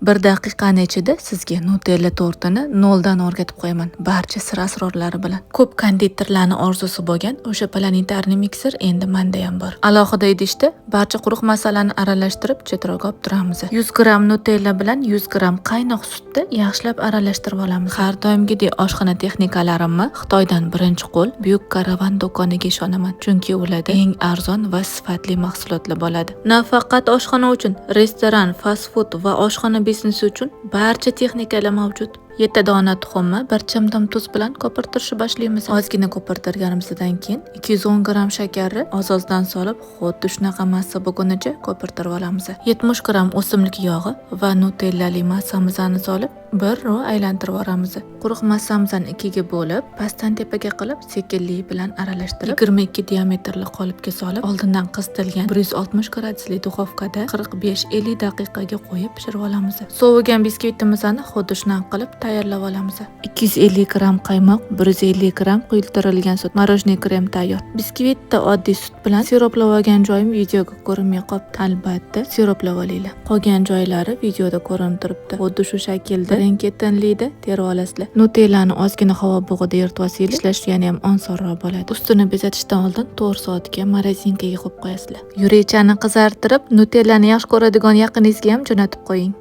1 daqiqani ichida sizga Nutella tortini noldan o'rgatib qo'yaman, barcha sir asrorlari bilan. Ko'p konditorlarning orzusi bo'lgan o'sha planetarniy mikser endi menda ham bor. Alohida idishda barcha quruq masalani aralashtirib chetroq olib turamiz. 100 gram Nutella bilan 100 gram qaynoq sutni yaxshilab aralashtirib olamiz. Har doimgidek oshxona texnikalarimni Xitoydan birinchi qo'l Buyuk Karavan do'koniga ishonaman, chunki ularda eng arzon va sifatli mahsulotlar bo'ladi. Nafaqat oshxona uchun, restoran, fast food va oshxona biznesi uchun barcha texnikalar mavjud. 7 dona tuxumni 1 chimdim tuz bilan ko'pirtirishni boshlaymiz. Ozgina ko'pirtirganimizdan keyin 210 gram shakarni oz-ozdan solib, xuddi shunaqa massa bo'lgunicha ko'pirtirib olamiz. 70 gram o'simlik yog'i va nutellali massamizni solib, bir ro aylantirib olamiz. Quruq massamizni ikkiga bo'lib, pastdan tepaga qilib, sekinlik bilan aralashtirib, 22 diametrli qolipga solib, oldindan qizitilgan 160 gradusli duxovkada 45-50 daqiqaga qo'yib pishirib olamiz. Sovigan biskvitimizni xuddi shunaqa qilib tayyorlab olamiz. 250 gram qaymoq, 150 gram quyultirilgan sut, morojniy krem tayyor. Biskvitni oddiy sut bilan siroplab olgan joyim videoga ko'rinmay qolibdi. Albatta, siroplab olinglar. Qolgan joylari videoda ko'rinib turibdi. Xuddi shu shaklda rang-ketinlikda terib olasizlar. Nutellani ozgina havo bug'ida eritib olsangiz, ishlash yana ham osonroq bo'ladi. Ustini bezatishdan oldin 4 soatga morozinkaga qo'yib qo'yasizlar. Yurechani qizartirib, Nutellani yaxshi ko'radigan yaqiningizga ham jo'natib qo'ying.